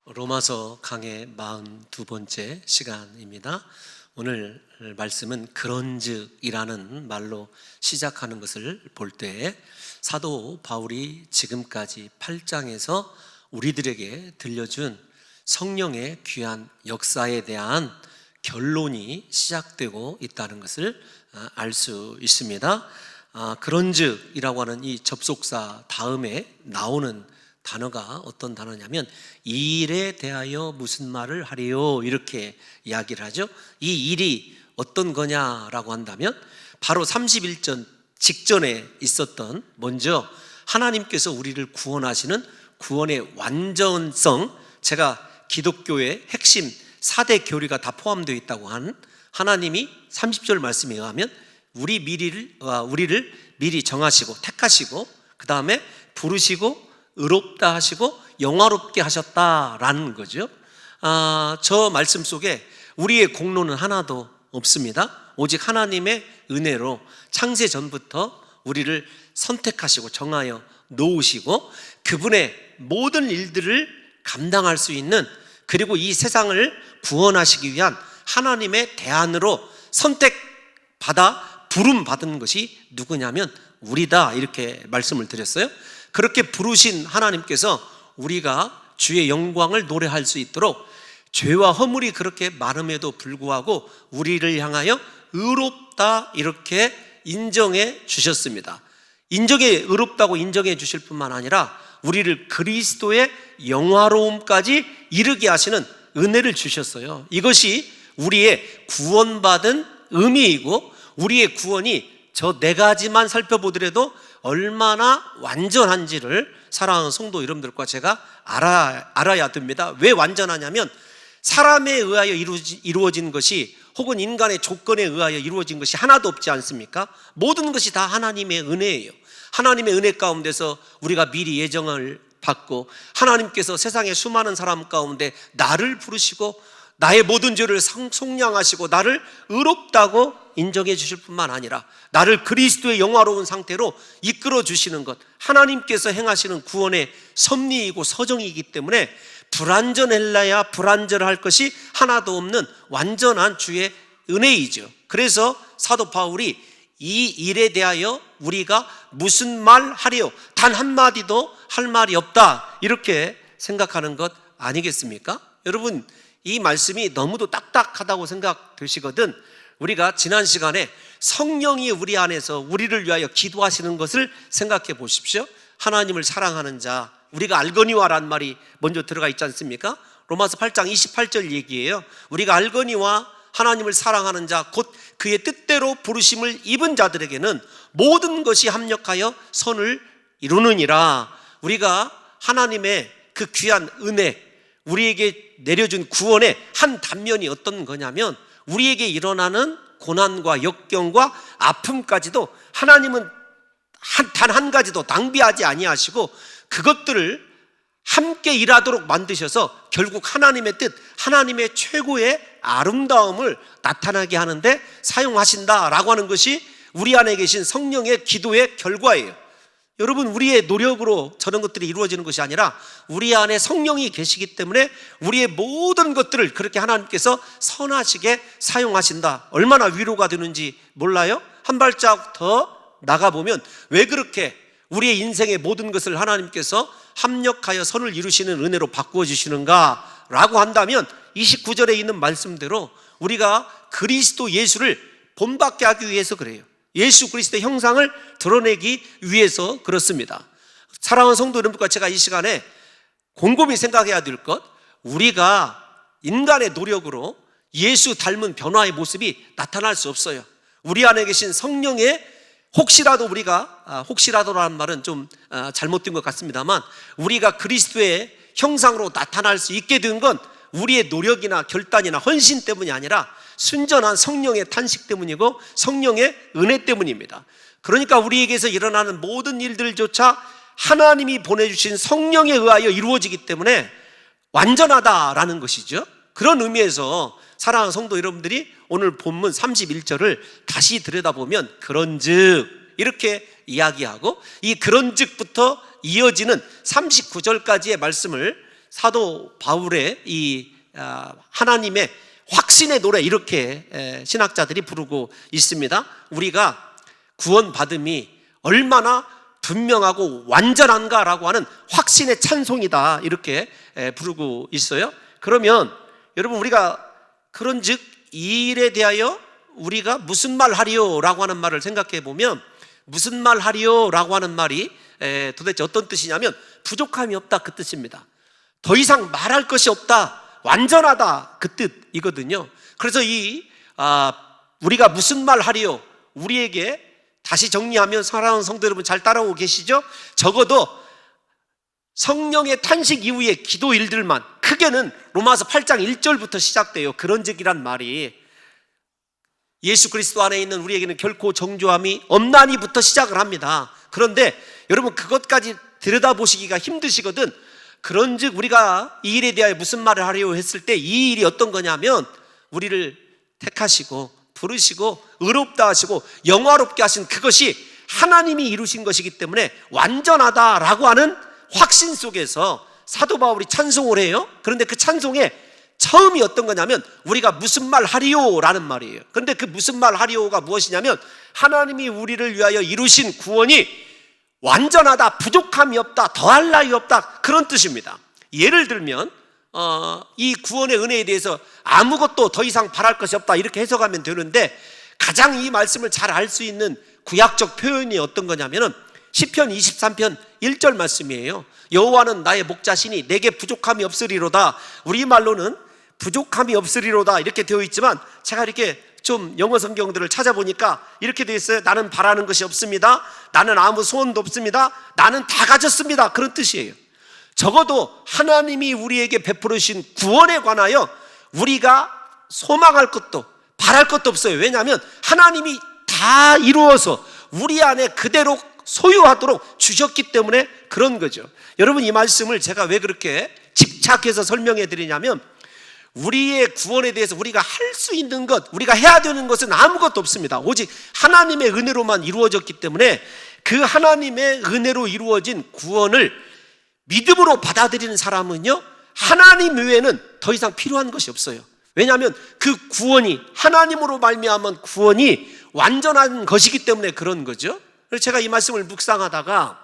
로마서 강의 42번째 시간입니다. 오늘 말씀은 그런즉이라는 말로 시작하는 것을 볼 때 사도 바울이 지금까지 8장에서 우리들에게 들려준 성령의 귀한 역사에 대한 결론이 시작되고 있다는 것을 알 수 있습니다. 그런즉이라고 하는 이 접속사 다음에 나오는 단어가 어떤 단어냐면 이 일에 대하여 무슨 말을 하리요, 이렇게 이야기를 하죠. 이 일이 어떤 거냐라고 한다면 바로 31전 직전에 있었던, 먼저 하나님께서 우리를 구원하시는 구원의 완전성, 제가 기독교의 핵심 4대 교리가 다 포함되어 있다고 하는, 하나님이 30절 말씀에 의하면 우리를 미리 정하시고 택하시고 그 다음에 부르시고 의롭다 하시고 영화롭게 하셨다라는 거죠. 저 말씀 속에 우리의 공로는 하나도 없습니다. 오직 하나님의 은혜로 창세 전부터 우리를 선택하시고 정하여 놓으시고 그분의 모든 일들을 감당할 수 있는, 그리고 이 세상을 구원하시기 위한 하나님의 대안으로 선택받아 부름받은 것이 누구냐면 우리다, 이렇게 말씀을 드렸어요. 그렇게 부르신 하나님께서 우리가 주의 영광을 노래할 수 있도록 죄와 허물이 그렇게 많음에도 불구하고 우리를 향하여 의롭다 이렇게 인정해 주셨습니다. 의롭다고 인정해 주실 뿐만 아니라 우리를 그리스도의 영화로움까지 이르게 하시는 은혜를 주셨어요. 이것이 우리의 구원받은 의미이고, 우리의 구원이 저 네 가지만 살펴보더라도 얼마나 완전한지를 사랑하는 성도 여러분들과 제가 알아야 됩니다. 왜 완전하냐면 사람에 의하여 이루어진 것이, 혹은 인간의 조건에 의하여 이루어진 것이 하나도 없지 않습니까? 모든 것이 다 하나님의 은혜예요. 하나님의 은혜 가운데서 우리가 미리 예정을 받고, 하나님께서 세상의 수많은 사람 가운데 나를 부르시고 나의 모든 죄를 속량하시고 나를 의롭다고 인정해 주실 뿐만 아니라 나를 그리스도의 영화로운 상태로 이끌어 주시는 것, 하나님께서 행하시는 구원의 섭리이고 서정이기 때문에 불완전할래야 불완전할 것이 하나도 없는 완전한 주의 은혜이죠. 그래서 사도 바울이 이 일에 대하여 우리가 무슨 말 하리요, 단 한마디도 할 말이 없다, 이렇게 생각하는 것 아니겠습니까? 여러분, 이 말씀이 너무도 딱딱하다고 생각되시거든 우리가 지난 시간에 성령이 우리 안에서 우리를 위하여 기도하시는 것을 생각해 보십시오. 하나님을 사랑하는 자, 우리가 알거니와란 말이 먼저 들어가 있지 않습니까? 로마서 8장 28절 얘기예요. 우리가 알거니와 하나님을 사랑하는 자, 곧 그의 뜻대로 부르심을 입은 자들에게는 모든 것이 합력하여 선을 이루느니라. 우리가 하나님의 그 귀한 은혜, 우리에게 내려준 구원의 한 단면이 어떤 거냐면, 우리에게 일어나는 고난과 역경과 아픔까지도 하나님은 단 한 가지도 낭비하지 아니하시고 그것들을 함께 일하도록 만드셔서 결국 하나님의 뜻, 하나님의 최고의 아름다움을 나타나게 하는데 사용하신다라고 하는 것이 우리 안에 계신 성령의 기도의 결과예요. 여러분, 우리의 노력으로 저런 것들이 이루어지는 것이 아니라 우리 안에 성령이 계시기 때문에 우리의 모든 것들을 그렇게 하나님께서 선하시게 사용하신다. 얼마나 위로가 되는지 몰라요? 한 발짝 더 나가보면 왜 그렇게 우리의 인생의 모든 것을 하나님께서 합력하여 선을 이루시는 은혜로 바꾸어 주시는가 라고 한다면 29절에 있는 말씀대로 우리가 그리스도 예수를 본받게 하기 위해서 그래요. 예수 그리스도의 형상을 드러내기 위해서 그렇습니다. 사랑하는 성도 여러분과 제가 이 시간에 곰곰이 생각해야 될 것, 우리가 인간의 노력으로 예수 닮은 변화의 모습이 나타날 수 없어요. 우리 안에 계신 성령의, 혹시라도라는 말은 좀 잘못된 것 같습니다만, 우리가 그리스도의 형상으로 나타날 수 있게 된 건 우리의 노력이나 결단이나 헌신 때문이 아니라 순전한 성령의 탄식 때문이고 성령의 은혜 때문입니다. 그러니까 우리에게서 일어나는 모든 일들조차 하나님이 보내주신 성령에 의하여 이루어지기 때문에 완전하다라는 것이죠. 그런 의미에서 사랑하는 성도 여러분들이 오늘 본문 31절을 다시 들여다보면 그런즉 이렇게 이야기하고, 이 그런즉부터 이어지는 39절까지의 말씀을 사도 바울의 이 하나님의 확신의 노래, 이렇게 신학자들이 부르고 있습니다. 우리가 구원받음이 얼마나 분명하고 완전한가라고 하는 확신의 찬송이다, 이렇게 부르고 있어요. 그러면 여러분, 우리가 그런즉 이 일에 대하여 우리가 무슨 말 하리요? 라고 하는 말을 생각해 보면, 무슨 말 하리요? 라고 하는 말이 도대체 어떤 뜻이냐면 부족함이 없다, 그 뜻입니다. 더 이상 말할 것이 없다, 완전하다, 그 뜻이거든요. 그래서 우리가 무슨 말 하리요? 우리에게 다시 정리하면, 사랑하는 성도 여러분 잘 따라오고 계시죠? 적어도 성령의 탄식 이후의 기도 일들만, 크게는 로마서 8장 1절부터 시작돼요. 그런즉이란 말이 예수 그리스도 안에 있는 우리에게는 결코 정죄함이 없나니부터 시작을 합니다. 그런데 여러분, 그것까지 들여다보시기가 힘드시거든. 그런즉 우리가 이 일에 대하여 무슨 말을 하려고 했을 때, 이 일이 어떤 거냐면 우리를 택하시고 부르시고 의롭다 하시고 영화롭게 하신 그것이 하나님이 이루신 것이기 때문에 완전하다라고 하는 확신 속에서 사도 바울이 찬송을 해요. 그런데 그 찬송의 처음이 어떤 거냐면 우리가 무슨 말 하리요? 라는 말이에요. 그런데 그 무슨 말 하리요가 무엇이냐면, 하나님이 우리를 위하여 이루신 구원이 완전하다, 부족함이 없다, 더할 나위 없다, 그런 뜻입니다. 예를 들면 이 구원의 은혜에 대해서 아무것도 더 이상 바랄 것이 없다, 이렇게 해석하면 되는데, 가장 이 말씀을 잘 알 수 있는 구약적 표현이 어떤 거냐면은 시편 23편 1절 말씀이에요. 여호와는 나의 목자시니 내게 부족함이 없으리로다. 우리말로는 부족함이 없으리로다 이렇게 되어 있지만, 제가 이렇게 좀 영어 성경들을 찾아보니까 이렇게 되어 있어요. 나는 바라는 것이 없습니다. 나는 아무 소원도 없습니다. 나는 다 가졌습니다, 그런 뜻이에요. 적어도 하나님이 우리에게 베풀으신 구원에 관하여 우리가 소망할 것도 바랄 것도 없어요. 왜냐하면 하나님이 다 이루어서 우리 안에 그대로 소유하도록 주셨기 때문에 그런 거죠. 여러분, 이 말씀을 제가 왜 그렇게 집착해서 설명해 드리냐면, 우리의 구원에 대해서 우리가 할 수 있는 것, 우리가 해야 되는 것은 아무것도 없습니다. 오직 하나님의 은혜로만 이루어졌기 때문에 그 하나님의 은혜로 이루어진 구원을 믿음으로 받아들이는 사람은요, 하나님 외에는 더 이상 필요한 것이 없어요. 왜냐하면 그 구원이, 하나님으로 말미암은 구원이 완전한 것이기 때문에 그런 거죠. 그래서 제가 이 말씀을 묵상하다가,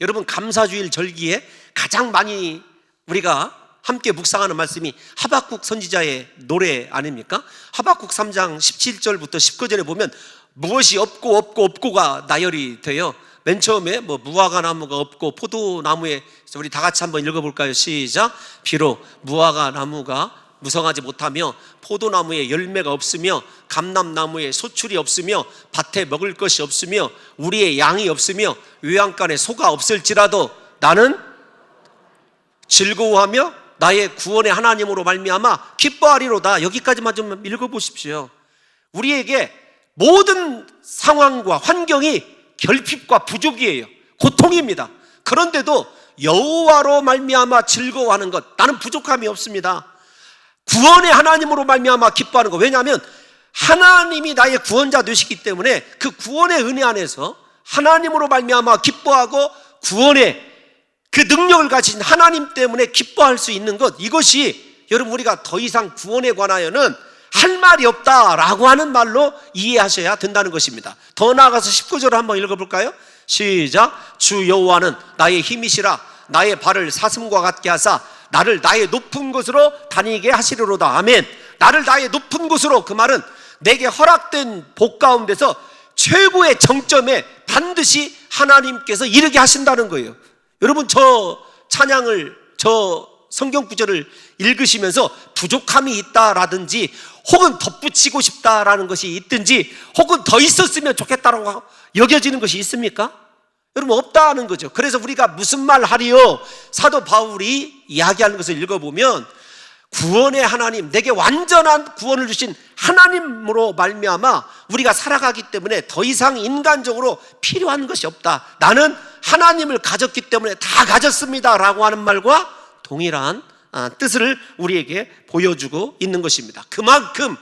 여러분, 감사주일 절기에 가장 많이 우리가 함께 묵상하는 말씀이 하박국 선지자의 노래 아닙니까? 하박국 3장 17절부터 19절에 보면 무엇이 없고가 나열이 돼요. 맨 처음에 무화과 나무가 없고 포도나무에, 우리 다 같이 한번 읽어볼까요? 시작. 비록 무화과 나무가 무성하지 못하며 포도나무에 열매가 없으며 감람나무에 소출이 없으며 밭에 먹을 것이 없으며 우리의 양이 없으며 외양간에 소가 없을지라도 나는 즐거워하며 나의 구원의 하나님으로 말미암아 기뻐하리로다. 여기까지만 좀 읽어보십시오. 우리에게 모든 상황과 환경이 결핍과 부족이에요. 고통입니다. 그런데도 여호와로 말미암아 즐거워하는 것, 나는 부족함이 없습니다. 구원의 하나님으로 말미암아 기뻐하는 것. 왜냐하면 하나님이 나의 구원자 되시기 때문에 그 구원의 은혜 안에서 하나님으로 말미암아 기뻐하고 구원의 그 능력을 가진 하나님 때문에 기뻐할 수 있는 것, 이것이 여러분, 우리가 더 이상 구원에 관하여는 할 말이 없다라고 하는 말로 이해하셔야 된다는 것입니다. 더 나아가서 19절을 한번 읽어볼까요? 시작. 주 여호와는 나의 힘이시라. 나의 발을 사슴과 같게 하사 나를 나의 높은 곳으로 다니게 하시리로다. 아멘. 나를 나의 높은 곳으로, 그 말은 내게 허락된 복 가운데서 최고의 정점에 반드시 하나님께서 이르게 하신다는 거예요. 여러분, 저 찬양을, 저 성경 구절을 읽으시면서 부족함이 있다라든지 혹은 덧붙이고 싶다라는 것이 있든지 혹은 더 있었으면 좋겠다라고 여겨지는 것이 있습니까? 여러분, 없다는 거죠. 그래서 우리가 무슨 말 하리요? 사도 바울이 이야기하는 것을 읽어보면 구원의 하나님, 내게 완전한 구원을 주신 하나님으로 말미암아 우리가 살아가기 때문에 더 이상 인간적으로 필요한 것이 없다. 나는 하나님을 가졌기 때문에 다 가졌습니다 라고 하는 말과 동일한 뜻을 우리에게 보여주고 있는 것입니다. 그만큼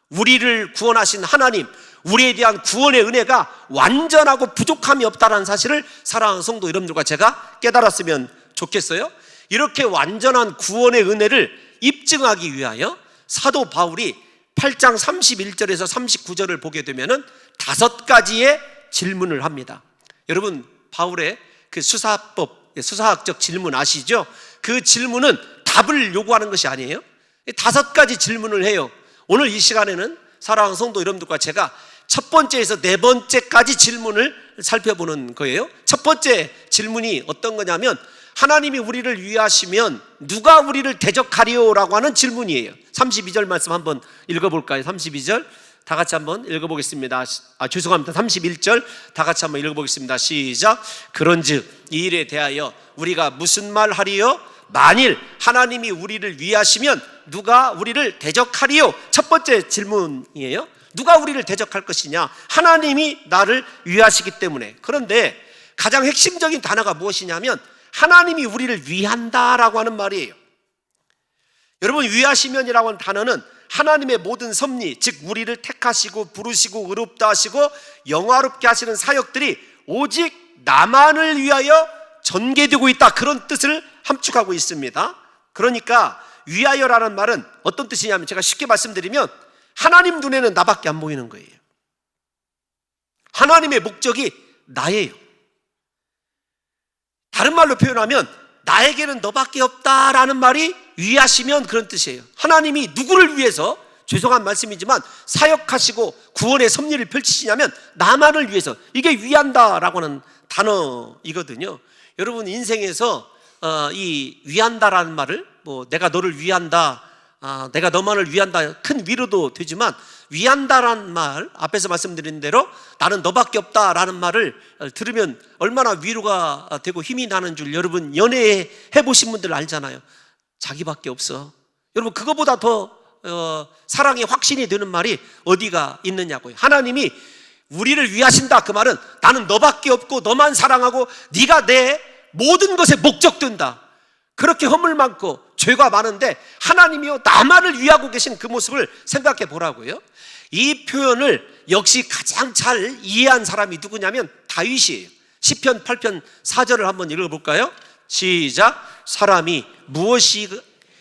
우리를 구원하신 하나님, 우리에 대한 구원의 은혜가 완전하고 부족함이 없다는 사실을 사랑하는 성도 여러분들과 제가 깨달았으면 좋겠어요. 이렇게 완전한 구원의 은혜를 입증하기 위하여 사도 바울이 8장 31절에서 39절을 보게 되면은 5가지의 질문을 합니다. 여러분, 바울의 그 수사학적 질문 아시죠? 그 질문은 답을 요구하는 것이 아니에요. 5가지 질문을 해요. 오늘 이 시간에는 사랑하는 성도 여러분들과 제가 첫 번째에서 네 번째까지 질문을 살펴보는 거예요. 첫 번째 질문이 어떤 거냐면, 하나님이 우리를 위하시면 누가 우리를 대적하리요? 라고 하는 질문이에요. 32절 말씀 한번 읽어볼까요? 32절 다 같이 한번 읽어보겠습니다. 죄송합니다. 31절 다 같이 한번 읽어보겠습니다. 시작. 그런즉 이 일에 대하여 우리가 무슨 말 하리요? 만일 하나님이 우리를 위하시면 누가 우리를 대적하리요? 첫 번째 질문이에요. 누가 우리를 대적할 것이냐? 하나님이 나를 위하시기 때문에. 그런데 가장 핵심적인 단어가 무엇이냐면 하나님이 우리를 위한다라고 하는 말이에요. 여러분, 위하시면이라고 하는 단어는 하나님의 모든 섭리, 즉 우리를 택하시고 부르시고 의롭다 하시고 영화롭게 하시는 사역들이 오직 나만을 위하여 전개되고 있다, 그런 뜻을 함축하고 있습니다. 그러니까 위하여라는 말은 어떤 뜻이냐면, 제가 쉽게 말씀드리면 하나님 눈에는 나밖에 안 보이는 거예요. 하나님의 목적이 나예요. 다른 말로 표현하면 나에게는 너밖에 없다라는 말이 위하시면 그런 뜻이에요. 하나님이 누구를 위해서, 죄송한 말씀이지만, 사역하시고 구원의 섭리를 펼치시냐면 나만을 위해서. 이게 위한다라고 하는 단어이거든요. 여러분, 인생에서 이 위한다라는 말을 내가 너를 위한다, 내가 너만을 위한다, 큰 위로도 되지만, 위한다라는 말, 앞에서 말씀드린 대로 나는 너밖에 없다라는 말을 들으면 얼마나 위로가 되고 힘이 나는 줄, 여러분 연애 해보신 분들 알잖아요. 자기밖에 없어. 여러분, 그거보다 더 사랑의 확신이 되는 말이 어디가 있느냐고요. 하나님이 우리를 위하신다, 그 말은 나는 너밖에 없고 너만 사랑하고 네가 내 모든 것에 목적된다. 그렇게 허물 많고 죄가 많은데 하나님이요 나만을 위하고 계신 그 모습을 생각해 보라고요. 이 표현을 역시 가장 잘 이해한 사람이 누구냐면 다윗이에요. 시편 8편 4절을 한번 읽어볼까요? 시작. 사람이 무엇이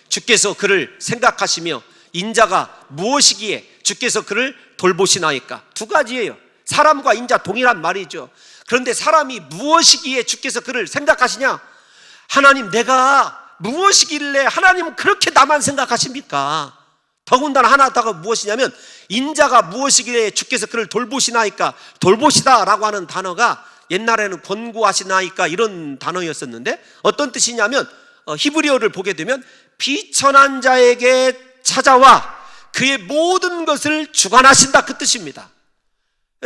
주께서 그를 생각하시며 인자가 무엇이기에 주께서 그를 돌보시나이까. 두 가지예요. 사람과 인자 동일한 말이죠. 그런데 사람이 무엇이기에 주께서 그를 생각하시냐? 하나님, 내가 무엇이길래 하나님은 그렇게 나만 생각하십니까? 더군다나 하나 더가 무엇이냐면, 인자가 무엇이기에 주께서 그를 돌보시나이까. 돌보시다라고 하는 단어가 옛날에는 권고하시나이까 이런 단어였었는데, 어떤 뜻이냐면 히브리어를 보게 되면 비천한 자에게 찾아와 그의 모든 것을 주관하신다, 그 뜻입니다.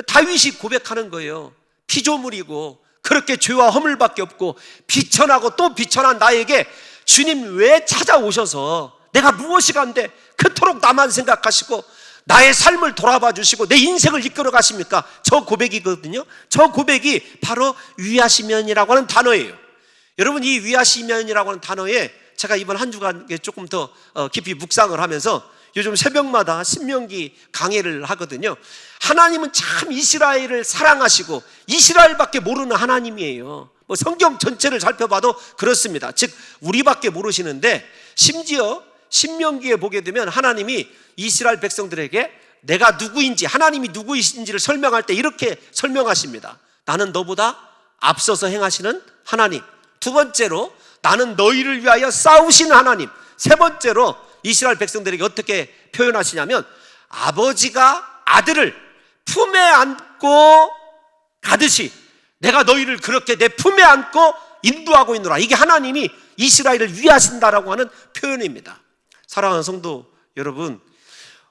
다윗이 고백하는 거예요. 피조물이고 그렇게 죄와 허물밖에 없고 비천하고 또 비천한 나에게 주님 왜 찾아오셔서 내가 무엇이 간데 그토록 나만 생각하시고 나의 삶을 돌아봐 주시고 내 인생을 이끌어 가십니까? 저 고백이거든요. 저 고백이 바로 위하시면이라고 하는 단어예요. 여러분, 이 위하시면이라고 하는 단어에 제가 이번 한 주간 조금 더 깊이 묵상을 하면서 요즘 새벽마다 신명기 강해를 하거든요. 하나님은 참 이스라엘을 사랑하시고 이스라엘밖에 모르는 하나님이에요. 성경 전체를 살펴봐도 그렇습니다. 즉 우리밖에 모르시는데, 심지어 신명기에 보게 되면 하나님이 이스라엘 백성들에게 내가 누구인지, 하나님이 누구이신지를 설명할 때 이렇게 설명하십니다. 나는 너보다 앞서서 행하시는 하나님. 두 번째로, 나는 너희를 위하여 싸우시는 하나님. 세 번째로, 이스라엘 백성들에게 어떻게 표현하시냐면, 아버지가 아들을 품에 안고 가듯이 내가 너희를 그렇게 내 품에 안고 인도하고 있노라. 이게 하나님이 이스라엘을 위하신다라고 하는 표현입니다. 사랑하는 성도 여러분,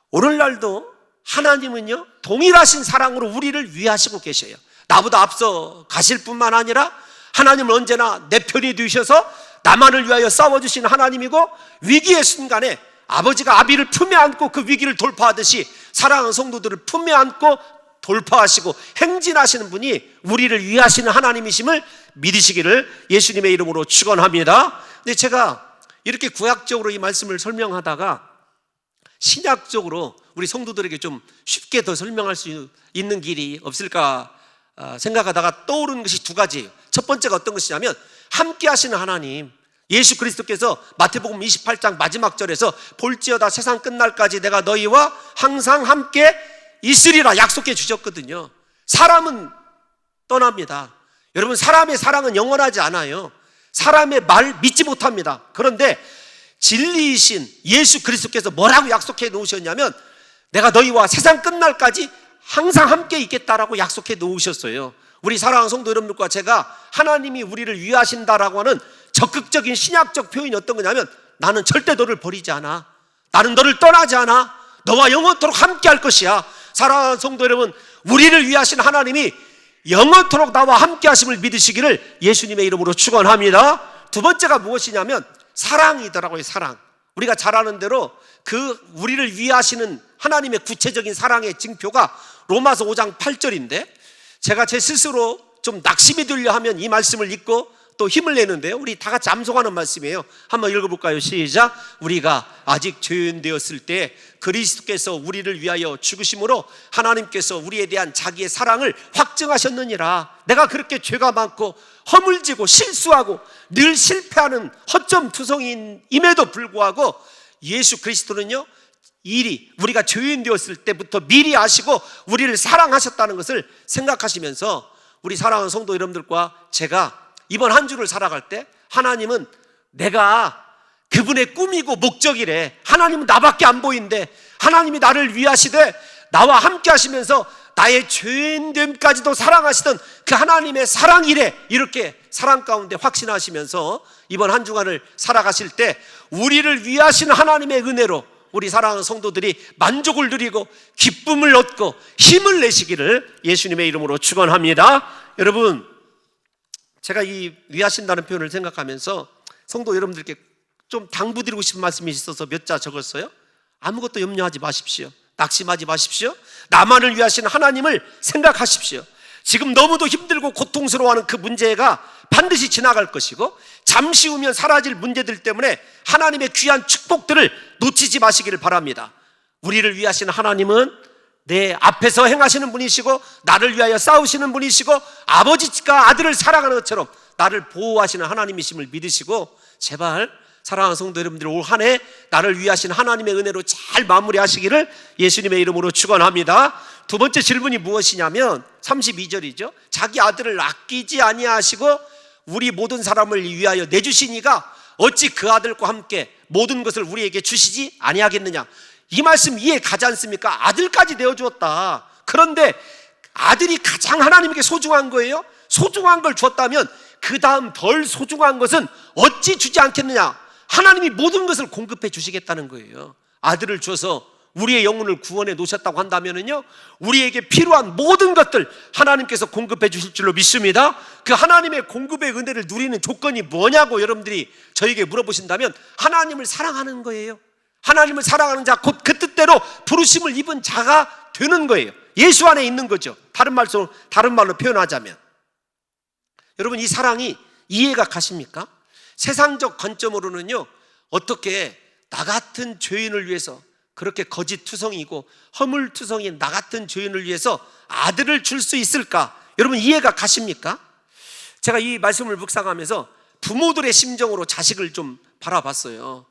오늘날도 하나님은요 동일하신 사랑으로 우리를 위하시고 계셔요. 나보다 앞서 가실 뿐만 아니라 하나님은 언제나 내 편이 되셔서 나만을 위하여 싸워주시는 하나님이고, 위기의 순간에 아버지가 아비를 품에 안고 그 위기를 돌파하듯이 사랑하는 성도들을 품에 안고 돌파하시고 행진하시는 분이 우리를 위하시는 하나님이심을 믿으시기를 예수님의 이름으로 축원합니다. 근데 제가 이렇게 구약적으로 이 말씀을 설명하다가 신약적으로 우리 성도들에게 좀 쉽게 더 설명할 수 있는 길이 없을까 생각하다가 떠오르는 것이 두 가지예요. 첫 번째가 어떤 것이냐면, 함께 하시는 하나님. 예수 그리스도께서 마태복음 28장 마지막 절에서 볼지어다 세상 끝날까지 내가 너희와 항상 함께 있으리라 약속해 주셨거든요. 사람은 떠납니다. 여러분, 사람의 사랑은 영원하지 않아요. 사람의 말 믿지 못합니다. 그런데 진리이신 예수 그리스도께서 뭐라고 약속해 놓으셨냐면 내가 너희와 세상 끝날까지 항상 함께 있겠다라고 약속해 놓으셨어요. 우리 사랑하는 성도 여러분들과 제가 하나님이 우리를 위하신다라고 하는 적극적인 신약적 표현이 어떤 거냐면 나는 절대 너를 버리지 않아. 나는 너를 떠나지 않아. 너와 영원토록 함께 할 것이야. 사랑하는 성도 여러분, 우리를 위하신 하나님이 영원토록 나와 함께 하심을 믿으시기를 예수님의 이름으로 축원합니다. 두 번째가 무엇이냐면 사랑이더라고요. 사랑. 우리가 잘 아는 대로 그 우리를 위하시는 하나님의 구체적인 사랑의 징표가 로마서 5장 8절인데 제가 제 스스로 좀 낙심이 들려 하면 이 말씀을 읽고 또 힘을 내는데요, 우리 다 같이 암송하는 말씀이에요. 한번 읽어볼까요? 시작. 우리가 아직 죄인 되었을 때 그리스도께서 우리를 위하여 죽으심으로 하나님께서 우리에 대한 자기의 사랑을 확증하셨느니라. 내가 그렇게 죄가 많고 허물지고 실수하고 늘 실패하는 허점투성임에도 불구하고 예수 그리스도는요, 이리 우리가 죄인 되었을 때부터 미리 아시고 우리를 사랑하셨다는 것을 생각하시면서 우리 사랑하는 성도 여러분들과 제가 이번 한 주를 살아갈 때 하나님은 내가 그분의 꿈이고 목적이래. 하나님은 나밖에 안 보인대. 하나님이 나를 위하시되 나와 함께 하시면서 나의 죄인됨까지도 사랑하시던 그 하나님의 사랑이래. 이렇게 사랑 가운데 확신하시면서 이번 한 주간을 살아가실 때 우리를 위하신 하나님의 은혜로 우리 사랑하는 성도들이 만족을 누리고 기쁨을 얻고 힘을 내시기를 예수님의 이름으로 축원합니다. 여러분, 제가 이 위하신다는 표현을 생각하면서 성도 여러분들께 좀 당부드리고 싶은 말씀이 있어서 몇 자 적었어요. 아무것도 염려하지 마십시오. 낙심하지 마십시오. 나만을 위하신 하나님을 생각하십시오. 지금 너무도 힘들고 고통스러워하는 그 문제가 반드시 지나갈 것이고 잠시 후면 사라질 문제들 때문에 하나님의 귀한 축복들을 놓치지 마시기를 바랍니다. 우리를 위하신 하나님은 내 앞에서 행하시는 분이시고 나를 위하여 싸우시는 분이시고 아버지가 아들을 사랑하는 것처럼 나를 보호하시는 하나님이심을 믿으시고 제발 사랑하는 성도 여러분들 올 한 해 나를 위하신 하나님의 은혜로 잘 마무리하시기를 예수님의 이름으로 축원합니다. 두 번째 질문이 무엇이냐면 32절이죠. 자기 아들을 아끼지 아니하시고 우리 모든 사람을 위하여 내주시니가 어찌 그 아들과 함께 모든 것을 우리에게 주시지 아니하겠느냐. 이 말씀 이해 가지 않습니까? 아들까지 내어주었다. 그런데 아들이 가장 하나님께 소중한 거예요. 소중한 걸 주었다면 그 다음 덜 소중한 것은 어찌 주지 않겠느냐. 하나님이 모든 것을 공급해 주시겠다는 거예요. 아들을 줘서 우리의 영혼을 구원해 놓으셨다고 한다면요, 우리에게 필요한 모든 것들 하나님께서 공급해 주실 줄로 믿습니다. 그 하나님의 공급의 은혜를 누리는 조건이 뭐냐고 여러분들이 저에게 물어보신다면 하나님을 사랑하는 거예요. 하나님을 사랑하는 자, 곧 그 뜻대로 부르심을 입은 자가 되는 거예요. 예수 안에 있는 거죠. 다른 말로 표현하자면, 여러분, 이 사랑이 이해가 가십니까? 세상적 관점으로는요, 어떻게 나 같은 죄인을 위해서 그렇게 거짓투성이고 허물투성인 나 같은 죄인을 위해서 아들을 줄 수 있을까? 여러분, 이해가 가십니까? 제가 이 말씀을 묵상하면서 부모들의 심정으로 자식을 좀 바라봤어요.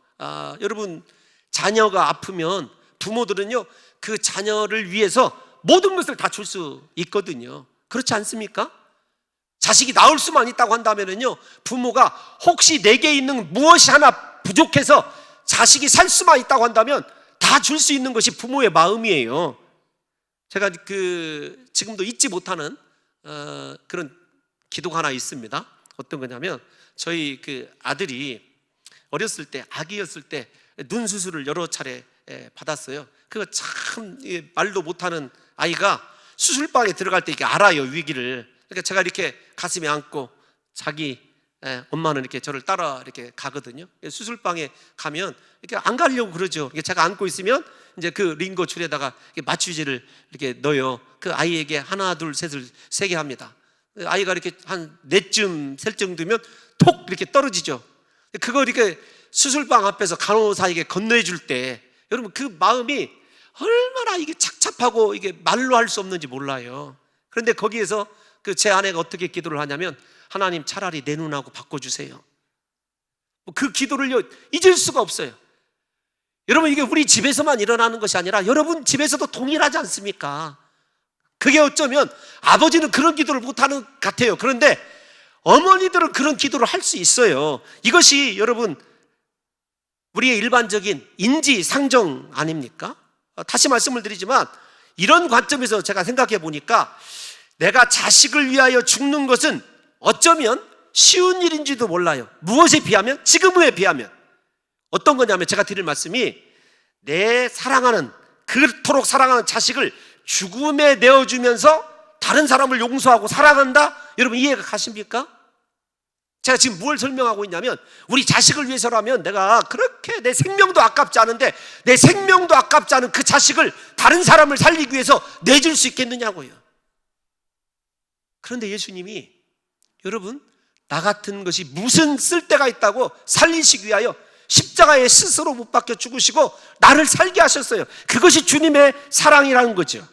여러분, 자녀가 아프면 부모들은요, 그 자녀를 위해서 모든 것을 다 줄 수 있거든요. 그렇지 않습니까? 자식이 나을 수만 있다고 한다면요, 부모가 혹시 내게 있는 무엇이 하나 부족해서 자식이 살 수만 있다고 한다면 다 줄 수 있는 것이 부모의 마음이에요. 제가 지금도 잊지 못하는 그런 기도가 하나 있습니다. 어떤 거냐면 저희 아들이 어렸을 때, 아기였을 때 눈 수술을 여러 차례 받았어요. 그거 참 말도 못하는 아이가 수술방에 들어갈 때 이렇게 알아요, 위기를. 그러니까 제가 이렇게 가슴에 안고 자기 엄마는 이렇게 저를 따라 이렇게 가거든요. 수술방에 가면 이렇게 안 가려고 그러죠. 제가 안고 있으면 이제 그 링거 줄에다가 마취제를 이렇게 넣어요. 그 아이에게 하나, 둘, 셋을 세게 합니다. 아이가 이렇게 한 넷쯤 셀 정도면 톡 이렇게 떨어지죠. 그걸 이렇게 수술방 앞에서 간호사에게 건네줄 때 여러분 그 마음이 얼마나 이게 착잡하고 이게 말로 할 수 없는지 몰라요. 그런데 거기에서 제 아내가 어떻게 기도를 하냐면 하나님 차라리 내 눈하고 바꿔주세요. 그 기도를요 잊을 수가 없어요. 여러분, 이게 우리 집에서만 일어나는 것이 아니라 여러분 집에서도 동일하지 않습니까? 그게 어쩌면 아버지는 그런 기도를 못하는 것 같아요. 그런데 어머니들은 그런 기도를 할 수 있어요. 이것이 여러분 우리의 일반적인 인지상정 아닙니까? 다시 말씀을 드리지만 이런 관점에서 제가 생각해 보니까 내가 자식을 위하여 죽는 것은 어쩌면 쉬운 일인지도 몰라요. 무엇에 비하면? 지금에 비하면. 어떤 거냐면 제가 드릴 말씀이 내 사랑하는, 그토록 사랑하는 자식을 죽음에 내어주면서 다른 사람을 용서하고 사랑한다? 여러분 이해가 가십니까? 제가 지금 뭘 설명하고 있냐면 우리 자식을 위해서라면 내가 그렇게 내 생명도 아깝지 않은데 내 생명도 아깝지 않은 그 자식을 다른 사람을 살리기 위해서 내줄 수 있겠느냐고요. 그런데 예수님이 여러분 나 같은 것이 무슨 쓸데가 있다고 살리시기 위하여 십자가에 스스로 못 박혀 죽으시고 나를 살게 하셨어요. 그것이 주님의 사랑이라는 거죠.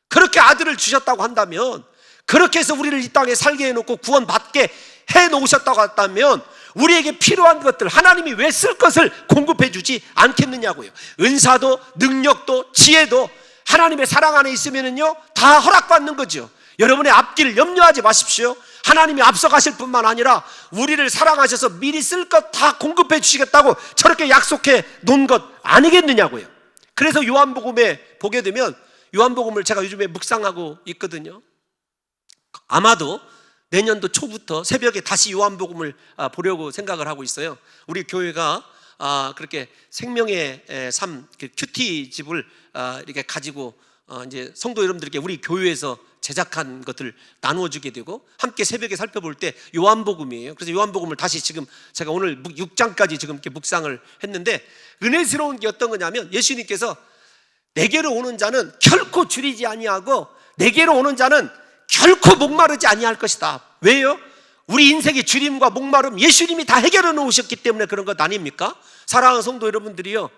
그렇게 아들을 주셨다고 한다면, 그렇게 해서 우리를 이 땅에 살게 해놓고 구원받게 해놓으셨다고 한다면 우리에게 필요한 것들 하나님이 왜 쓸 것을 공급해 주지 않겠느냐고요. 은사도 능력도 지혜도 하나님의 사랑 안에 있으면요 다 허락받는 거죠. 여러분의 앞길 염려하지 마십시오. 하나님이 앞서가실 뿐만 아니라 우리를 사랑하셔서 미리 쓸 것 다 공급해 주시겠다고 저렇게 약속해 놓은 것 아니겠느냐고요. 그래서 요한복음에 보게 되면, 요한복음을 제가 요즘에 묵상하고 있거든요. 아마도 내년도 초부터 새벽에 다시 요한복음을 보려고 생각을 하고 있어요. 우리 교회가 그렇게 생명의 삶 큐티집을 이렇게 가지고 이제 성도 여러분들께 우리 교회에서 제작한 것들을 나누어 주게 되고 함께 새벽에 살펴볼 때 요한복음이에요. 그래서 요한복음을 다시 지금 제가 오늘 6장까지 지금 이렇게 묵상을 했는데, 은혜스러운 게 어떤 거냐면 예수님께서 내게로 오는 자는 결코 줄이지 아니하고 내게로 오는 자는 결코 목마르지 아니할 것이다. 왜요? 우리 인생의 줄임과 목마름 예수님이 다 해결해 놓으셨기 때문에 그런 것 아닙니까? 사랑하는 성도 여러분들이요,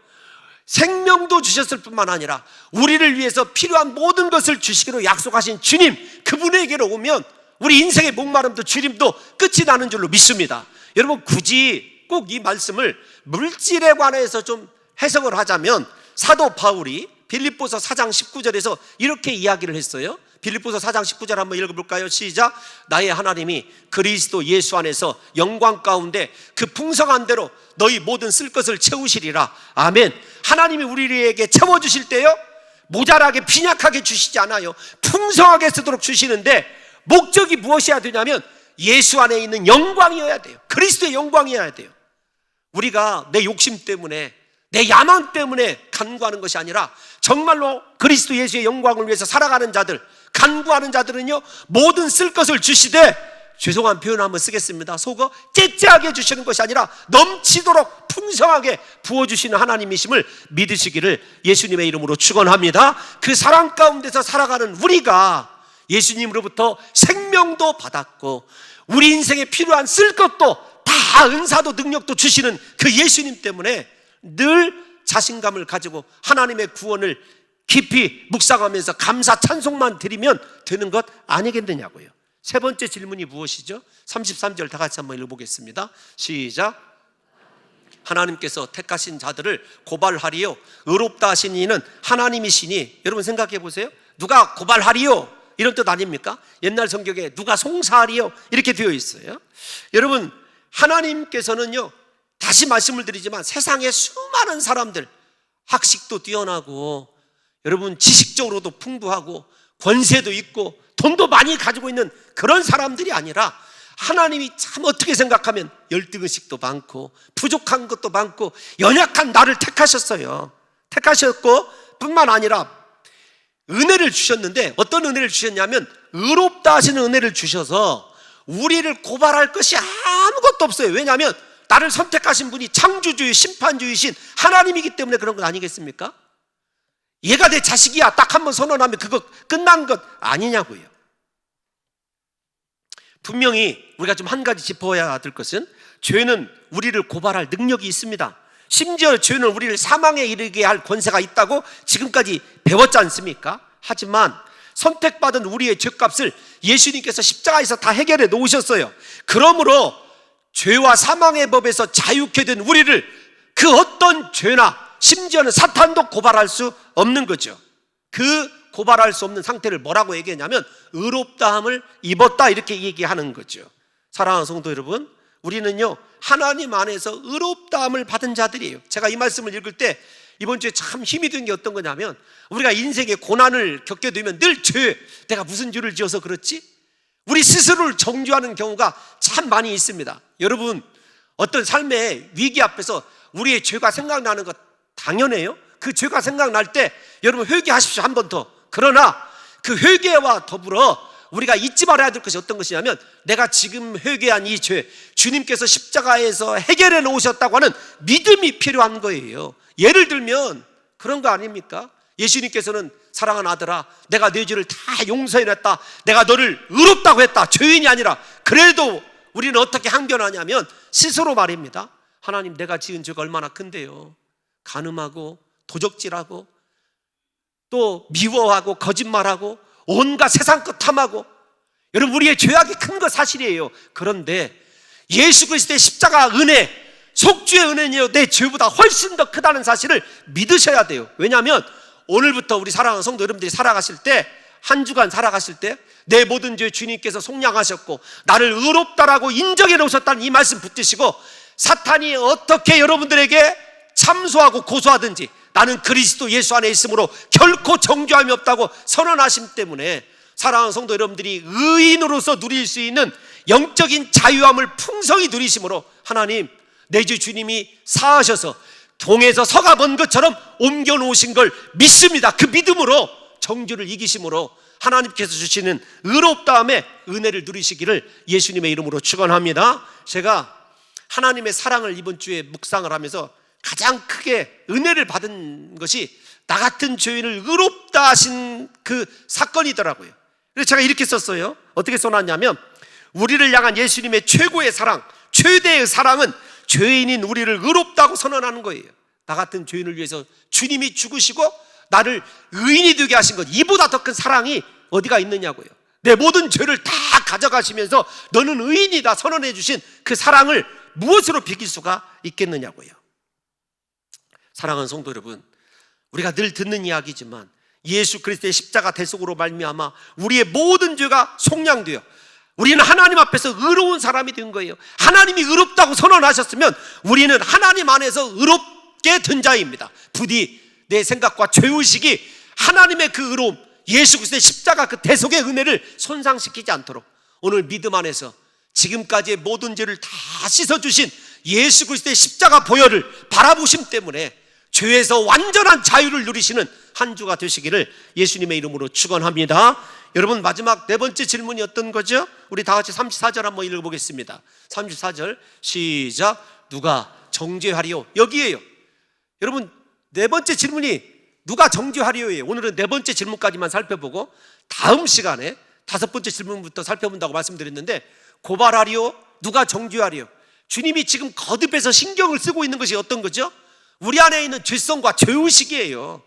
생명도 주셨을 뿐만 아니라 우리를 위해서 필요한 모든 것을 주시기로 약속하신 주님, 그분에게로 오면 우리 인생의 목마름도 줄임도 끝이 나는 줄로 믿습니다. 여러분, 굳이 꼭 이 말씀을 물질에 관해서 좀 해석을 하자면 사도 바울이 빌립보서 4장 19절에서 이렇게 이야기를 했어요. 빌립보서 4장 19절 한번 읽어볼까요? 시작. 나의 하나님이 그리스도 예수 안에서 영광 가운데 그 풍성한 대로 너희 모든 쓸 것을 채우시리라. 아멘. 하나님이 우리에게 채워주실 때요 모자라게 빈약하게 주시지 않아요. 풍성하게 쓰도록 주시는데 목적이 무엇이어야 되냐면 예수 안에 있는 영광이어야 돼요. 그리스도의 영광이어야 돼요. 우리가 내 욕심 때문에 내 야망 때문에 간구하는 것이 아니라 정말로 그리스도 예수의 영광을 위해서 살아가는 자들, 간구하는 자들은요 모든 쓸 것을 주시되, 죄송한 표현 한번 쓰겠습니다, 속어 째째하게 주시는 것이 아니라 넘치도록 풍성하게 부어주시는 하나님이심을 믿으시기를 예수님의 이름으로 축원합니다. 그 사랑 가운데서 살아가는 우리가 예수님으로부터 생명도 받았고 우리 인생에 필요한 쓸 것도 다 은사도 능력도 주시는 그 예수님 때문에 늘 자신감을 가지고 하나님의 구원을 깊이 묵상하면서 감사 찬송만 드리면 되는 것 아니겠느냐고요. 세 번째 질문이 무엇이죠? 33절 다 같이 한번 읽어보겠습니다. 시작. 하나님께서 택하신 자들을 고발하리요 의롭다 하신 이는 하나님이시니. 여러분 생각해 보세요. 누가 고발하리요 이런 뜻 아닙니까? 옛날 성경에 누가 송사하리요 이렇게 되어 있어요. 여러분, 하나님께서는요 다시 말씀을 드리지만 세상에 수많은 사람들, 학식도 뛰어나고 여러분 지식적으로도 풍부하고 권세도 있고 돈도 많이 가지고 있는 그런 사람들이 아니라 하나님이 참 어떻게 생각하면 열등의식도 많고 부족한 것도 많고 연약한 나를 택하셨어요. 택하셨고 뿐만 아니라 은혜를 주셨는데, 어떤 은혜를 주셨냐면 의롭다 하시는 은혜를 주셔서 우리를 고발할 것이 아무것도 없어요. 왜냐하면 나를 선택하신 분이 창조주의 심판주이신 하나님이기 때문에 그런 것 아니겠습니까? 얘가 내 자식이야 딱 한번 선언하면 그거 끝난 것 아니냐고요. 분명히 우리가 좀 한 가지 짚어야 될 것은 죄는 우리를 고발할 능력이 있습니다. 심지어 죄는 우리를 사망에 이르게 할 권세가 있다고 지금까지 배웠지 않습니까? 하지만 선택받은 우리의 죄값을 예수님께서 십자가에서 다 해결해 놓으셨어요. 그러므로 죄와 사망의 법에서 자유케 된 우리를 그 어떤 죄나 심지어는 사탄도 고발할 수 없는 거죠. 그 고발할 수 없는 상태를 뭐라고 얘기했냐면 의롭다함을 입었다, 이렇게 얘기하는 거죠. 사랑하는 성도 여러분, 우리는요 하나님 안에서 의롭다함을 받은 자들이에요. 제가 이 말씀을 읽을 때 이번 주에 참 힘이 든 게 어떤 거냐면, 우리가 인생의 고난을 겪게 되면 늘 내가 무슨 죄를 지어서 그렇지? 우리 스스로를 정죄하는 경우가 참 많이 있습니다. 여러분, 어떤 삶의 위기 앞에서 우리의 죄가 생각나는 것 당연해요. 그 죄가 생각날 때 여러분 회개하십시오, 한 번 더. 그러나 그 회개와 더불어 우리가 잊지 말아야 될 것이 어떤 것이냐면, 내가 지금 회개한 이 죄, 주님께서 십자가에서 해결해 놓으셨다고 하는 믿음이 필요한 거예요. 예를 들면 그런 거 아닙니까? 예수님께서는 사랑하는 아들아, 내가 네 죄를 다 용서해냈다, 내가 너를 의롭다고 했다, 죄인이 아니라. 그래도 우리는 어떻게 항변하냐면 스스로 말입니다. 하나님, 내가 지은 죄가 얼마나 큰데요. 간음하고 도적질하고 또 미워하고 거짓말하고 온갖 세상 것 탐하고. 여러분, 우리의 죄악이 큰 거 사실이에요. 그런데 예수 그리스도의 십자가 은혜, 속죄의 은혜는요 내 죄보다 훨씬 더 크다는 사실을 믿으셔야 돼요. 왜냐하면 오늘부터 우리 사랑하는 성도 여러분들이 살아가실 때, 한 주간 살아가실 때 내 모든 죄 주님께서 속량하셨고 나를 의롭다라고 인정해 놓으셨다는 이 말씀 붙드시고, 사탄이 어떻게 여러분들에게 참소하고 고소하든지 나는 그리스도 예수 안에 있으므로 결코 정죄함이 없다고 선언하심 때문에 사랑하는 성도 여러분들이 의인으로서 누릴 수 있는 영적인 자유함을 풍성히 누리심으로, 하나님, 내 주 주님이 사하셔서 동에서 서가 먼 것처럼 옮겨 놓으신 걸 믿습니다. 그 믿음으로 정죄를 이기심으로 하나님께서 주시는 의롭다함의 은혜를 누리시기를 예수님의 이름으로 축원합니다. 제가 하나님의 사랑을 이번 주에 묵상을 하면서 가장 크게 은혜를 받은 것이 나 같은 죄인을 의롭다 하신 그 사건이더라고요. 그래서 제가 이렇게 썼어요. 어떻게 써놨냐면, 우리를 향한 예수님의 최고의 사랑, 최대의 사랑은 죄인인 우리를 의롭다고 선언하는 거예요. 나 같은 죄인을 위해서 주님이 죽으시고 나를 의인이 되게 하신 것, 이보다 더 큰 사랑이 어디가 있느냐고요. 내 모든 죄를 다 가져가시면서 너는 의인이다 선언해 주신 그 사랑을 무엇으로 비길 수가 있겠느냐고요. 사랑하는 성도 여러분, 우리가 늘 듣는 이야기지만 예수 그리스도의 십자가 대속으로 말미암아 우리의 모든 죄가 속량되어 우리는 하나님 앞에서 의로운 사람이 된 거예요. 하나님이 의롭다고 선언하셨으면 우리는 하나님 안에서 의롭게 된 자입니다. 부디 내 생각과 죄의식이 하나님의 그 의로움, 예수 그리스도의 십자가 그 대속의 은혜를 손상시키지 않도록 오늘 믿음 안에서 지금까지의 모든 죄를 다 씻어주신 예수 그리스도의 십자가 보혈을 바라보심 때문에 죄에서 완전한 자유를 누리시는 한 주가 되시기를 예수님의 이름으로 축원합니다. 여러분, 마지막 네 번째 질문이 어떤 거죠? 우리 다 같이 34절 한번 읽어보겠습니다. 34절 시작. 누가 정죄하리요? 여기에요. 여러분, 네 번째 질문이 누가 정죄하리요예요. 오늘은 네 번째 질문까지만 살펴보고 다음 시간에 다섯 번째 질문부터 살펴본다고 말씀드렸는데, 고발하리요? 누가 정죄하리요? 주님이 지금 거듭해서 신경을 쓰고 있는 것이 어떤 거죠? 우리 안에 있는 죄성과 죄의식이에요.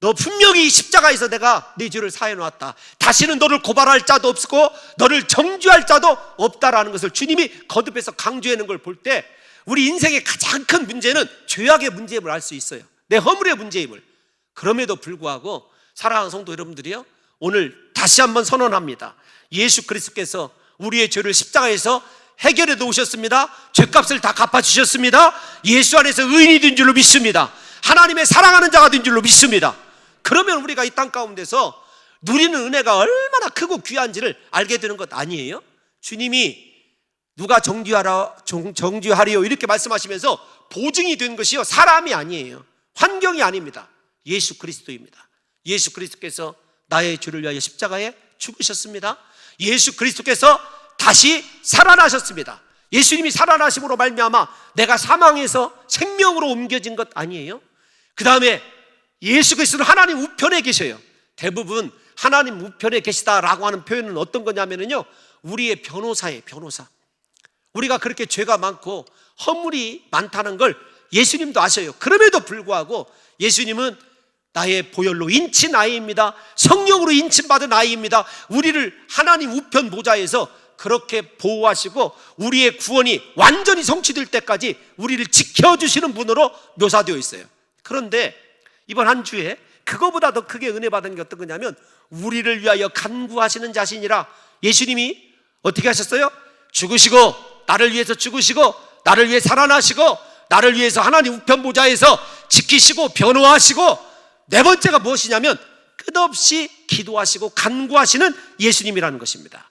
너 분명히 십자가에서 내가 네 죄를 사해 놓았다. 다시는 너를 고발할 자도 없고 너를 정죄할 자도 없다라는 것을 주님이 거듭해서 강조하는 걸 볼 때 우리 인생의 가장 큰 문제는 죄악의 문제임을 알 수 있어요. 내 허물의 문제임을. 그럼에도 불구하고 사랑하는 성도 여러분들이요, 오늘 다시 한번 선언합니다. 예수 그리스도께서 우리의 죄를 십자가에서 해결해 놓으셨습니다. 죄값을 다 갚아주셨습니다. 예수 안에서 의인이 된 줄로 믿습니다. 하나님의 사랑하는 자가 된 줄로 믿습니다. 그러면 우리가 이 땅 가운데서 누리는 은혜가 얼마나 크고 귀한지를 알게 되는 것 아니에요? 주님이 누가 정죄하리요 이렇게 말씀하시면서 보증이 된 것이요, 사람이 아니에요. 환경이 아닙니다. 예수 그리스도입니다. 예수 그리스도께서 나의 죄를 위하여 십자가에 죽으셨습니다. 예수 그리스도께서 다시 살아나셨습니다. 예수님이 살아나심으로 말미암아 내가 사망에서 생명으로 옮겨진 것 아니에요? 그 다음에 예수 그리스도는 하나님 우편에 계셔요. 대부분 하나님 우편에 계시다라고 하는 표현은 어떤 거냐면요, 우리의 변호사예요. 변호사. 우리가 그렇게 죄가 많고 허물이 많다는 걸 예수님도 아셔요. 그럼에도 불구하고 예수님은 나의 보혈로 인친 아이입니다. 성령으로 인침받은 아이입니다. 우리를 하나님 우편 보좌에서 그렇게 보호하시고 우리의 구원이 완전히 성취될 때까지 우리를 지켜주시는 분으로 묘사되어 있어요. 그런데 이번 한 주에 그거보다 더 크게 은혜 받은 게 어떤 거냐면 우리를 위하여 간구하시는 자신이라. 예수님이 어떻게 하셨어요? 죽으시고 나를 위해서 죽으시고 나를 위해 살아나시고 나를 위해서 하나님 우편 보좌에서 지키시고 변호하시고, 네 번째가 무엇이냐면 끝없이 기도하시고 간구하시는 예수님이라는 것입니다.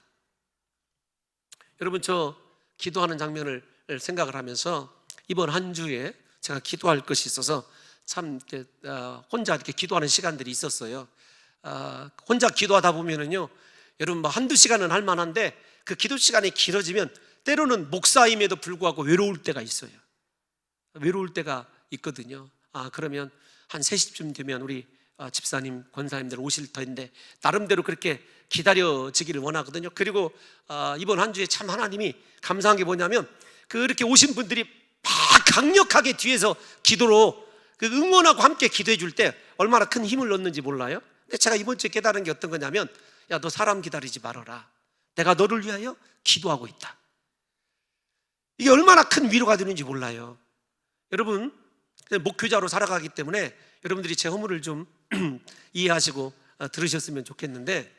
여러분, 저 기도하는 장면을 생각을 하면서 이번 한 주에 제가 기도할 것이 있어서 참 혼자 이렇게 기도하는 시간들이 있었어요. 혼자 기도하다 보면은요, 여러분 뭐 한두 시간은 할 만한데 그 기도 시간이 길어지면 때로는 목사임에도 불구하고 외로울 때가 있어요. 외로울 때가 있거든요. 그러면 한 3시쯤 되면 우리 집사님, 권사님들 오실 터인데 나름대로 그렇게 기다려지기를 원하거든요. 그리고 이번 한 주에 참 하나님이 감사한 게 뭐냐면 그렇게 오신 분들이 막 강력하게 뒤에서 기도로 그 응원하고 함께 기도해 줄 때 얼마나 큰 힘을 얻는지 몰라요. 근데 제가 이번 주에 깨달은 게 어떤 거냐면, 야, 너 사람 기다리지 말아라. 내가 너를 위하여 기도하고 있다. 이게 얼마나 큰 위로가 되는지 몰라요. 여러분, 목회자로 살아가기 때문에 여러분들이 제 허물을 좀 이해하시고 들으셨으면 좋겠는데,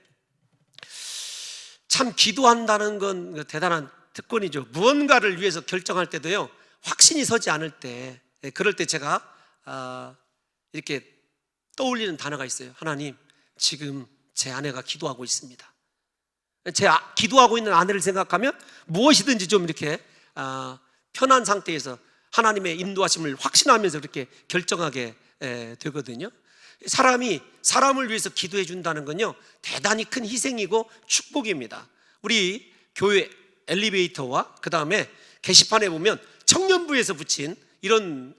참 기도한다는 건 대단한 특권이죠. 무언가를 위해서 결정할 때도요, 확신이 서지 않을 때, 그럴 때 제가 이렇게 떠올리는 단어가 있어요. 하나님, 지금 제 아내가 기도하고 있습니다. 기도하고 있는 아내를 생각하면 무엇이든지 좀 이렇게 편한 상태에서 하나님의 인도하심을 확신하면서 이렇게 결정하게 되거든요. 사람이 사람을 위해서 기도해 준다는 건요, 대단히 큰 희생이고 축복입니다. 우리 교회 엘리베이터와 그 다음에 게시판에 보면 청년부에서 붙인 이런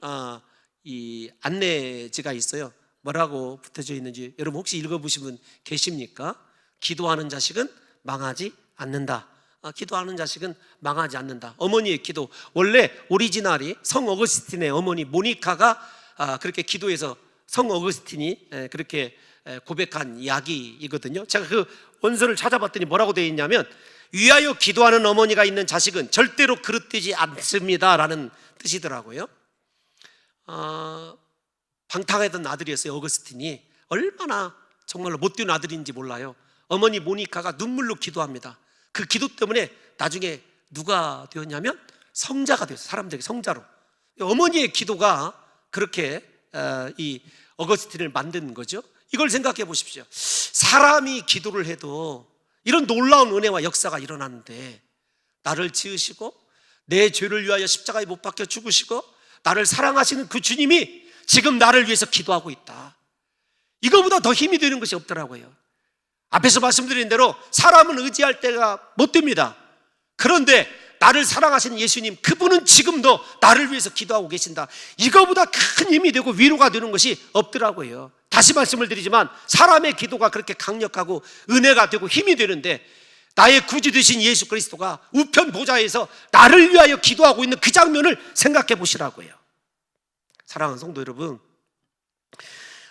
이 안내지가 있어요. 뭐라고 붙여져 있는지 여러분 혹시 읽어보신 분 계십니까? 기도하는 자식은 망하지 않는다. 기도하는 자식은 망하지 않는다. 어머니의 기도, 원래 오리지널이 성 어거스틴의 어머니 모니카가 그렇게 기도해서 성 어거스틴이 그렇게 고백한 이야기이거든요. 제가 그 원서를 찾아봤더니 뭐라고 되어 있냐면, 위하여 기도하는 어머니가 있는 자식은 절대로 그릇되지 않습니다 라는 뜻이더라고요. 방탕하던 아들이었어요. 어거스틴이 얼마나 정말로 못된 아들인지 몰라요. 어머니 모니카가 눈물로 기도합니다. 그 기도 때문에 나중에 누가 되었냐면 성자가 되었어요. 사람들에게 성자로. 어머니의 기도가 그렇게 이 어거스틴을 만든 거죠. 이걸 생각해 보십시오. 사람이 기도를 해도 이런 놀라운 은혜와 역사가 일어나는데, 나를 지으시고 내 죄를 위하여 십자가에 못 박혀 죽으시고 나를 사랑하시는 그 주님이 지금 나를 위해서 기도하고 있다. 이거보다 더 힘이 되는 것이 없더라고요. 앞에서 말씀드린 대로 사람은 의지할 때가 못 됩니다. 그런데 나를 사랑하시는 예수님, 그분은 지금도 나를 위해서 기도하고 계신다. 이거보다 큰 힘이 되고 위로가 되는 것이 없더라고요. 다시 말씀을 드리지만 사람의 기도가 그렇게 강력하고 은혜가 되고 힘이 되는데, 나의 구주 되신 예수 그리스도가 우편 보좌에서 나를 위하여 기도하고 있는 그 장면을 생각해 보시라고요. 사랑하는 성도 여러분,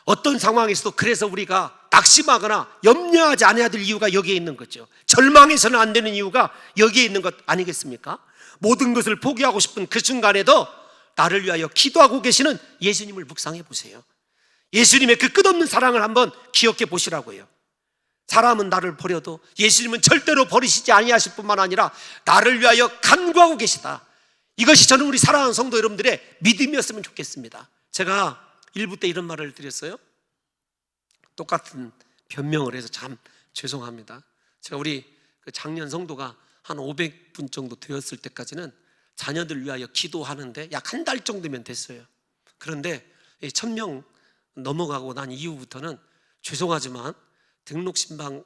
어떤 상황에서도 그래서 우리가 낙심하거나 염려하지 않아야 될 이유가 여기에 있는 거죠. 절망해서는 안 되는 이유가 여기에 있는 것 아니겠습니까? 모든 것을 포기하고 싶은 그 순간에도 나를 위하여 기도하고 계시는 예수님을 묵상해 보세요. 예수님의 그 끝없는 사랑을 한번 기억해 보시라고요. 사람은 나를 버려도 예수님은 절대로 버리시지 아니하실 뿐만 아니라 나를 위하여 간구하고 계시다. 이것이 저는 우리 사랑하는 성도 여러분들의 믿음이었으면 좋겠습니다. 제가 일부 때 이런 말을 드렸어요. 똑같은 변명을 해서 참 죄송합니다. 제가 우리 그 작년 성도가 한 500분 정도 되었을 때까지는 자녀들 위하여 기도하는데 약 한 달 정도면 됐어요. 그런데 1000명 넘어가고 난 이후부터는 죄송하지만 등록신방,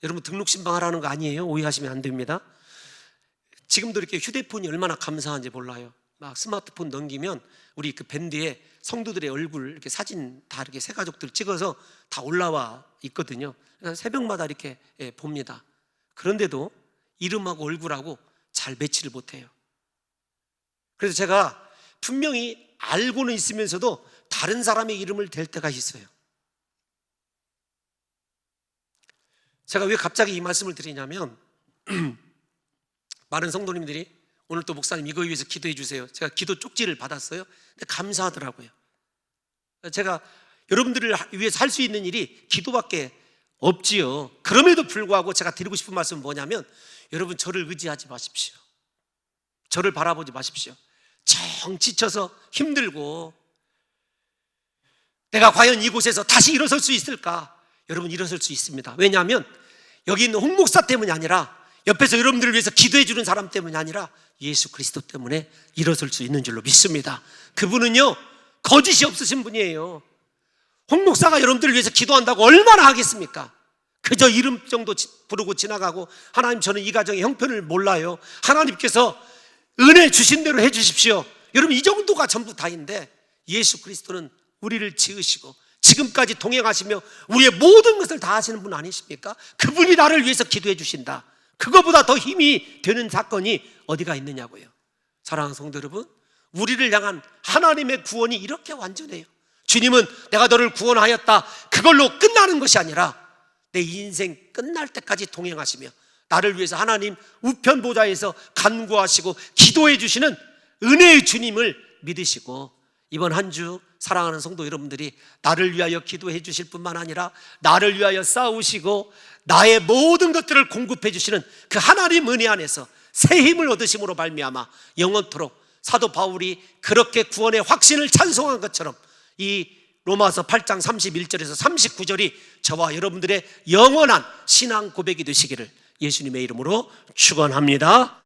여러분 등록신방 하라는 거 아니에요. 오해하시면 안 됩니다. 지금도 이렇게 휴대폰이 얼마나 감사한지 몰라요. 막 스마트폰 넘기면 우리 그 밴드에 성도들의 얼굴 이렇게 사진 다 이렇게 새 가족들 찍어서 다 올라와 있거든요. 그래서 새벽마다 이렇게 봅니다. 그런데도 이름하고 얼굴하고 잘 매치를 못해요. 그래서 제가 분명히 알고는 있으면서도 다른 사람의 이름을 댈 때가 있어요. 제가 왜 갑자기 이 말씀을 드리냐면 많은 성도님들이 오늘 또 목사님 이거 위해서 기도해 주세요. 제가 기도 쪽지를 받았어요. 근데 감사하더라고요. 제가 여러분들을 위해서 할 수 있는 일이 기도밖에 없지요. 그럼에도 불구하고 제가 드리고 싶은 말씀은 뭐냐면, 여러분 저를 의지하지 마십시오. 저를 바라보지 마십시오. 정 지쳐서 힘들고 내가 과연 이곳에서 다시 일어설 수 있을까? 여러분 일어설 수 있습니다. 왜냐하면 여기 있는 홍 목사 때문이 아니라, 옆에서 여러분들을 위해서 기도해 주는 사람 때문이 아니라 예수 그리스도 때문에 일어설 수 있는 줄로 믿습니다. 그분은요 거짓이 없으신 분이에요. 홍 목사가 여러분들을 위해서 기도한다고 얼마나 하겠습니까? 그저 이름 정도 부르고 지나가고, 하나님 저는 이 가정의 형편을 몰라요, 하나님께서 은혜 주신 대로 해 주십시오, 여러분 이 정도가 전부 다인데, 예수 그리스도는 우리를 지으시고 지금까지 동행하시며 우리의 모든 것을 다 하시는 분 아니십니까? 그분이 나를 위해서 기도해 주신다. 그거보다 더 힘이 되는 사건이 어디가 있느냐고요. 사랑하는 성도 여러분, 우리를 향한 하나님의 구원이 이렇게 완전해요. 주님은 내가 너를 구원하였다, 그걸로 끝나는 것이 아니라 내 인생 끝날 때까지 동행하시며 나를 위해서 하나님 우편 보좌에서 간구하시고 기도해 주시는 은혜의 주님을 믿으시고, 이번 한 주 사랑하는 성도 여러분들이 나를 위하여 기도해 주실 뿐만 아니라 나를 위하여 싸우시고 나의 모든 것들을 공급해 주시는 그 하나님 은혜 안에서 새 힘을 얻으심으로 말미암아 영원토록 사도 바울이 그렇게 구원의 확신을 찬송한 것처럼 이 로마서 8장 31절에서 39절이 저와 여러분들의 영원한 신앙 고백이 되시기를 예수님의 이름으로 축원합니다.